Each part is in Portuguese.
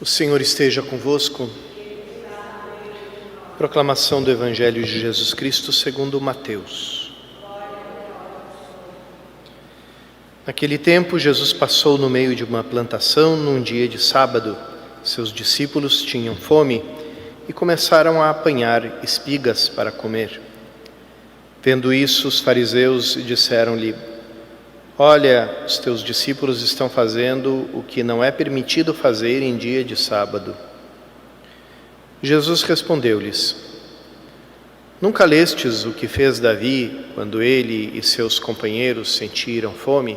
O Senhor esteja convosco. Proclamação do Evangelho de Jesus Cristo segundo Mateus. Naquele tempo, Jesus passou no meio de uma plantação num dia de sábado. Seus discípulos tinham fome e começaram a apanhar espigas para comer. Vendo isso, os fariseus disseram-lhe: Olha, os teus discípulos estão fazendo o que não é permitido fazer em dia de sábado. Jesus respondeu-lhes: Nunca lestes o que fez Davi quando ele e seus companheiros sentiram fome?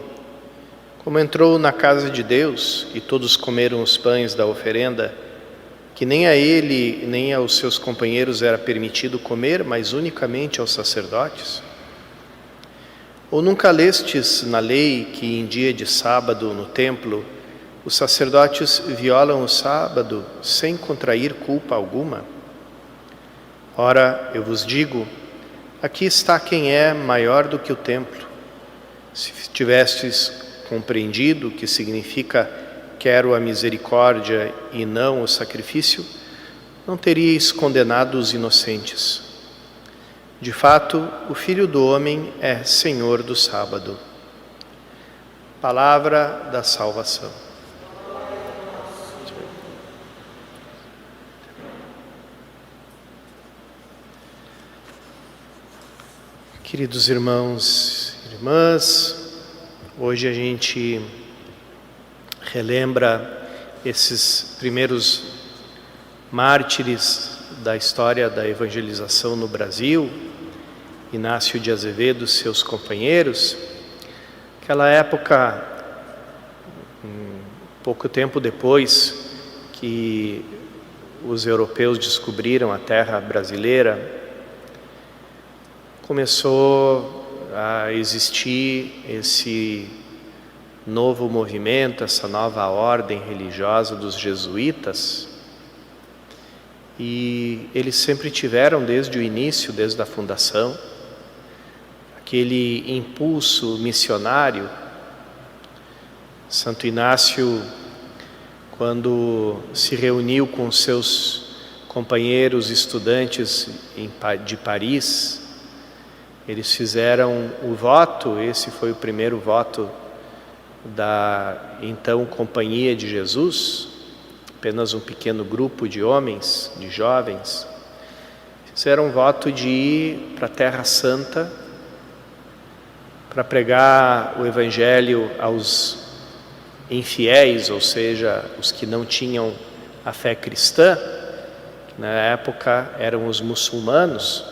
Como entrou na casa de Deus e todos comeram os pães da oferenda, que nem a ele nem aos seus companheiros era permitido comer, mas unicamente aos sacerdotes? Ou nunca lestes na lei que em dia de sábado no templo os sacerdotes violam o sábado sem contrair culpa alguma? Ora, eu vos digo, aqui está quem é maior do que o templo. Se tivestes compreendido o que significa quero a misericórdia e não o sacrifício, não teríeis condenado os inocentes. De fato, o Filho do Homem é Senhor do sábado. Palavra da salvação. Queridos irmãos e irmãs, hoje a gente relembra esses primeiros mártires da história da evangelização no Brasil, Inácio de Azevedo e seus companheiros. Aquela época, pouco tempo depois que os europeus descobriram a terra brasileira, começou a existir esse novo movimento, essa nova ordem religiosa dos jesuítas, e eles sempre tiveram desde o início, desde a fundação, aquele impulso missionário. Santo Inácio, quando se reuniu com seus companheiros estudantes de Paris, eles fizeram o voto, esse foi o primeiro voto da então Companhia de Jesus, apenas um pequeno grupo de homens, de jovens, fizeram um voto de ir para a Terra Santa para pregar o Evangelho aos infiéis, ou seja, os que não tinham a fé cristã, que na época eram os muçulmanos.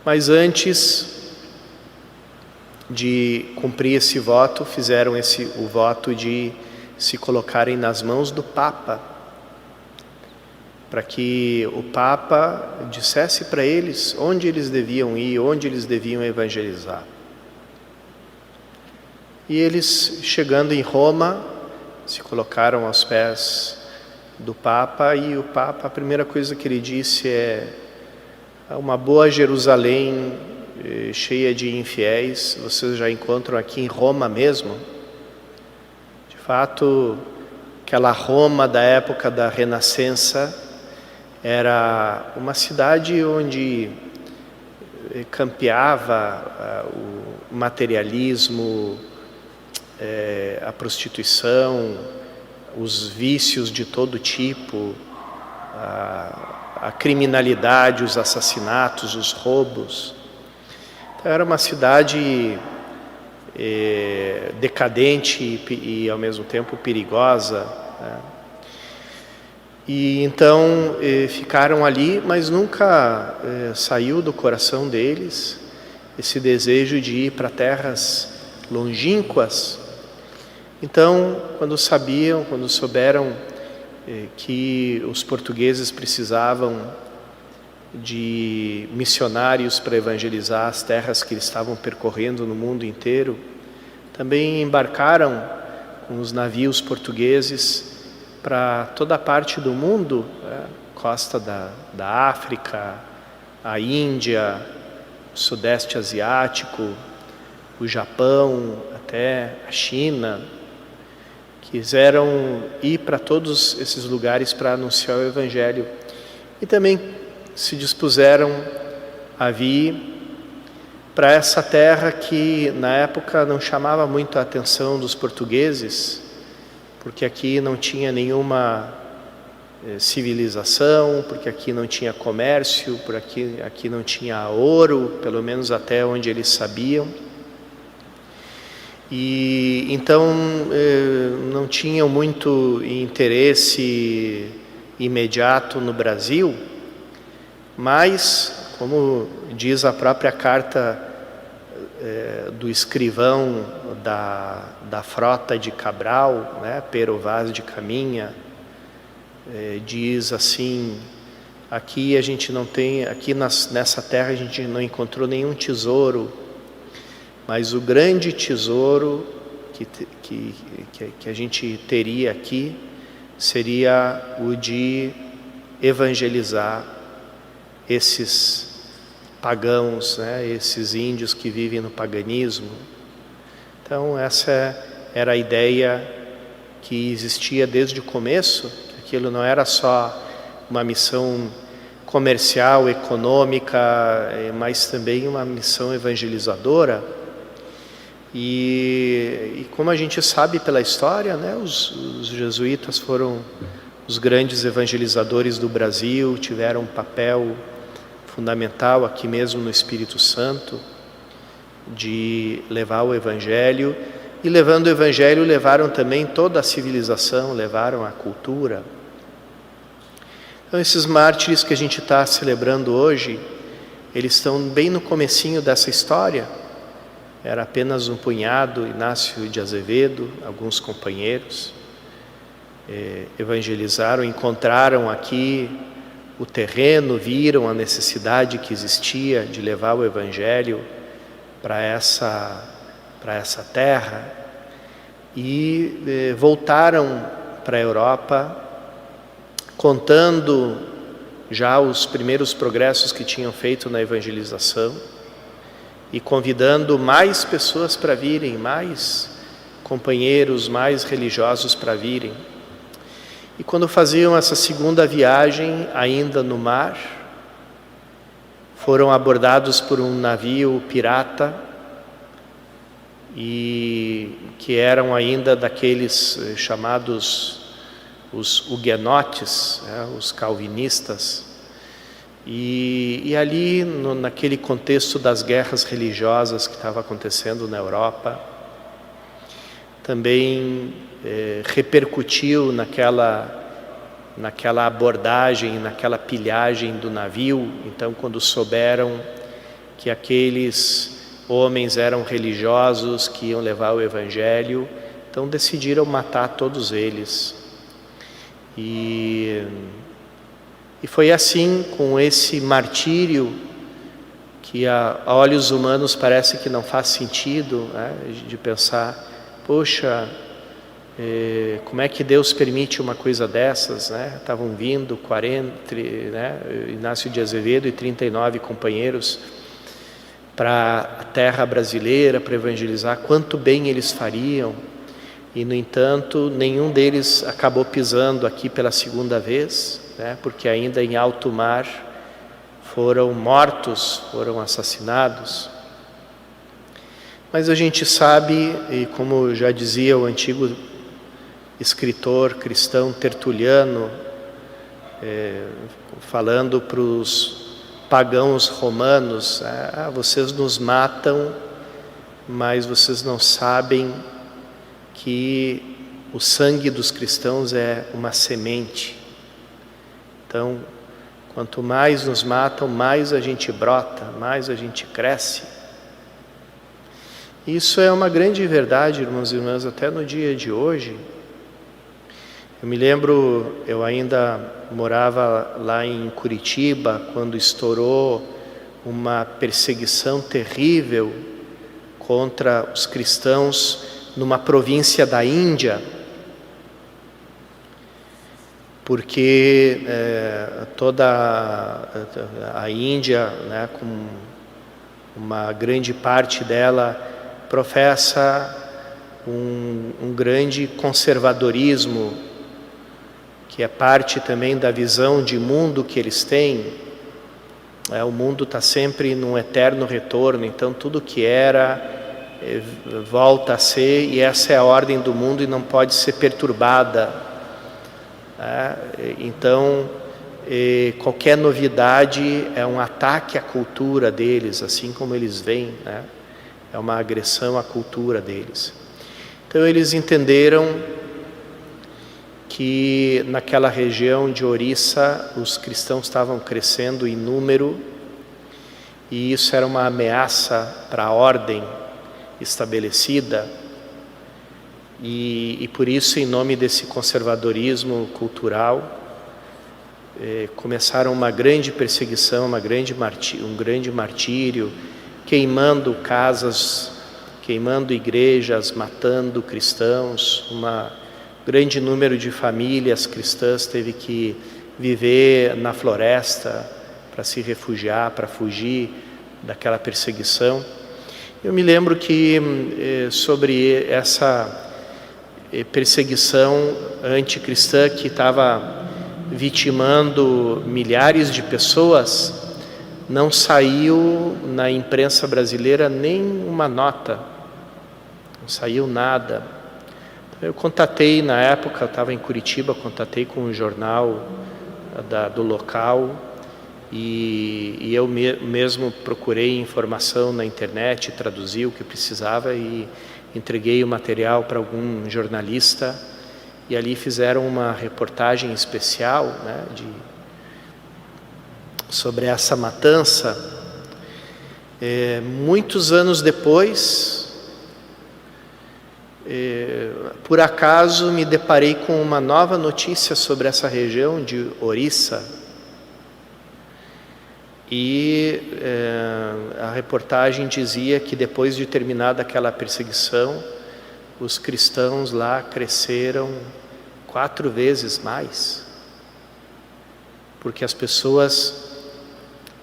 Mas antes de cumprir esse voto, fizeram o voto de se colocarem nas mãos do Papa, para que o Papa dissesse para eles onde eles deviam ir, onde eles deviam evangelizar. E eles, chegando em Roma, se colocaram aos pés do Papa, e o Papa, a primeira coisa que ele disse é: uma boa Jerusalém cheia de infiéis, vocês já encontram aqui em Roma mesmo? De fato, aquela Roma da época da Renascença era uma cidade onde campeava o materialismo, a prostituição, os vícios de todo tipo, a criminalidade, os assassinatos, os roubos. Então, era uma cidade decadente e ao mesmo tempo perigosa, né? E então ficaram ali, mas nunca saiu do coração deles esse desejo de ir para terras longínquas. Então, quando souberam que os portugueses precisavam de missionários para evangelizar as terras que eles estavam percorrendo no mundo inteiro, também embarcaram com os navios portugueses para toda a parte do mundo, costa da África, a Índia, o Sudeste Asiático, o Japão, até a China, quiseram ir para todos esses lugares para anunciar o Evangelho. E também se dispuseram a vir para essa terra que na época não chamava muito a atenção dos portugueses, porque aqui não tinha nenhuma civilização, porque aqui não tinha comércio, aqui não tinha ouro, pelo menos até onde eles sabiam. E então não tinham muito interesse imediato no Brasil, mas, como diz a própria carta do escrivão da frota de Cabral, né, Pero Vaz de Caminha, diz assim: aqui a gente não tem, nessa terra a gente não encontrou nenhum tesouro, mas o grande tesouro que a gente teria aqui seria o de evangelizar esses pagãos, né, esses índios que vivem no paganismo. Então essa era a ideia que existia desde o começo, que aquilo não era só uma missão comercial, econômica, mas também uma missão evangelizadora. E como a gente sabe pela história, né, os jesuítas foram os grandes evangelizadores do Brasil, tiveram um papel fundamental aqui mesmo no Espírito Santo, de levar o Evangelho, e levando o Evangelho levaram também toda a civilização, levaram a cultura. Então esses mártires que a gente está celebrando hoje, eles estão bem no comecinho dessa história. Era apenas um punhado, Inácio de Azevedo, alguns companheiros, evangelizaram, encontraram aqui o terreno, viram a necessidade que existia de levar o Evangelho para essa terra e voltaram para a Europa contando já os primeiros progressos que tinham feito na evangelização e convidando mais pessoas para virem, mais companheiros, mais religiosos para virem. E quando faziam essa segunda viagem, ainda no mar, foram abordados por um navio pirata, e que eram ainda daqueles chamados os huguenotes, né, os calvinistas. E ali, naquele contexto das guerras religiosas que estava acontecendo na Europa, também repercutiu naquela abordagem, naquela pilhagem do navio. Então, quando souberam que aqueles homens eram religiosos que iam levar o Evangelho, então decidiram matar todos eles. E foi assim, com esse martírio, que a olhos humanos parece que não faz sentido, né, de pensar, poxa, como é que Deus permite uma coisa dessas, né? Estavam vindo 40, né, Inácio de Azevedo e 39 companheiros para a terra brasileira para evangelizar, quanto bem eles fariam, e no entanto nenhum deles acabou pisando aqui pela segunda vez, né, porque ainda em alto mar foram mortos, foram assassinados. Mas a gente sabe, e como já dizia o antigo escritor cristão Tertuliano, falando para os pagãos romanos, vocês nos matam, mas vocês não sabem que o sangue dos cristãos é uma semente. Então, quanto mais nos matam, mais a gente brota, mais a gente cresce. Isso é uma grande verdade, irmãos e irmãs, até no dia de hoje. Eu me lembro, eu ainda morava lá em Curitiba, quando estourou uma perseguição terrível contra os cristãos numa província da Índia, porque toda a Índia, né, com uma grande parte dela, professa um grande conservadorismo, que é parte também da visão de mundo que eles têm. O mundo está sempre num eterno retorno, então tudo que era volta a ser, e essa é a ordem do mundo e não pode ser perturbada. Então, qualquer novidade é um ataque à cultura deles, assim como eles veem, né? É uma agressão à cultura deles. Então eles entenderam que naquela região de Orissa os cristãos estavam crescendo em número, e isso era uma ameaça para a ordem estabelecida, e por isso, em nome desse conservadorismo cultural, começaram uma grande perseguição, um grande martírio, queimando casas, queimando igrejas, matando cristãos. Grande número de famílias cristãs teve que viver na floresta para se refugiar, para fugir daquela perseguição. Eu me lembro que sobre essa perseguição anticristã que estava vitimando milhares de pessoas, não saiu na imprensa brasileira nem uma nota, não saiu nada. Eu contatei, na época, eu estava em Curitiba, contatei com um jornal do local, e eu mesmo procurei informação na internet, traduzi o que precisava e entreguei o material para algum jornalista, e ali fizeram uma reportagem especial, né, sobre essa matança. Muitos anos depois, por acaso me deparei com uma nova notícia sobre essa região de Orissa, e a reportagem dizia que depois de terminada aquela perseguição, os cristãos lá cresceram 4 vezes mais, porque as pessoas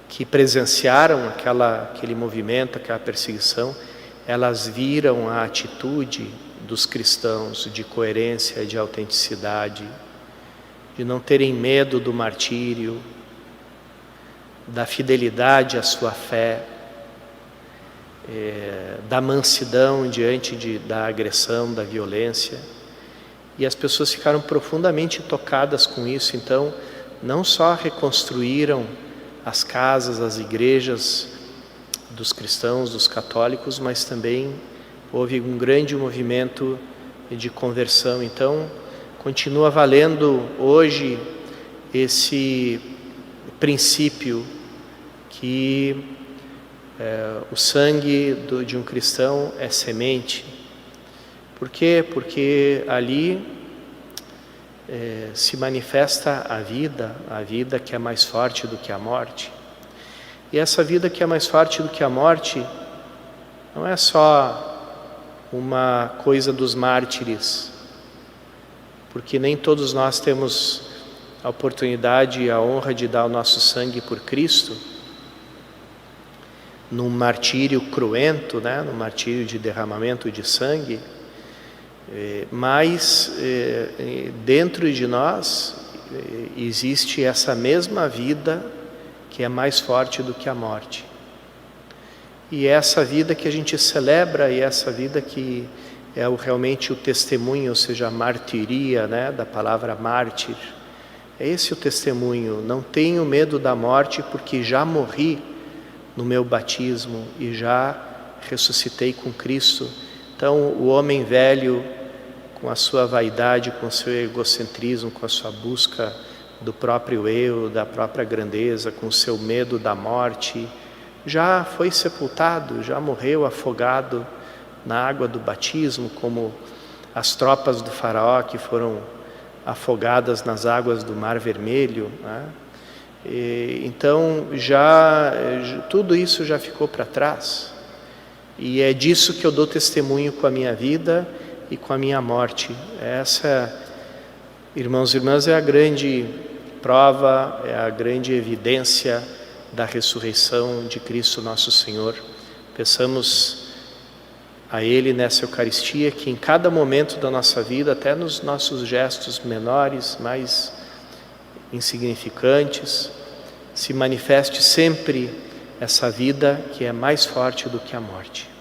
que presenciaram aquele movimento, aquela perseguição, elas viram a atitude dos cristãos de coerência, de autenticidade, de não terem medo do martírio, da fidelidade à sua fé, da mansidão diante da agressão, da violência. E as pessoas ficaram profundamente tocadas com isso. Então, não só reconstruíram as casas, as igrejas dos cristãos, dos católicos, mas também houve um grande movimento de conversão. Então, continua valendo hoje esse princípio que o sangue de um cristão é semente. Por quê? Porque ali se manifesta a vida que é mais forte do que a morte. E essa vida que é mais forte do que a morte não é só uma coisa dos mártires, porque nem todos nós temos a oportunidade e a honra de dar o nosso sangue por Cristo, num martírio cruento, né? Num martírio de derramamento de sangue, mas dentro de nós existe essa mesma vida que é mais forte do que a morte. E é essa vida que a gente celebra, e essa vida que é realmente o testemunho, ou seja, a martiria, né, da palavra mártir. É esse o testemunho: não tenho medo da morte, porque já morri no meu batismo e já ressuscitei com Cristo. Então, o homem velho, com a sua vaidade, com o seu egocentrismo, com a sua busca do próprio eu, da própria grandeza, com o seu medo da morte, já foi sepultado, já morreu afogado na água do batismo, como as tropas do faraó que foram afogadas nas águas do Mar Vermelho, né? Então tudo isso já ficou para trás, e é disso que eu dou testemunho com a minha vida e com a minha morte. Essa, irmãos e irmãs, é a grande prova, é a grande evidência da ressurreição de Cristo nosso Senhor. Peçamos a Ele nessa Eucaristia, que em cada momento da nossa vida, até nos nossos gestos menores, mais insignificantes, se manifeste sempre essa vida que é mais forte do que a morte.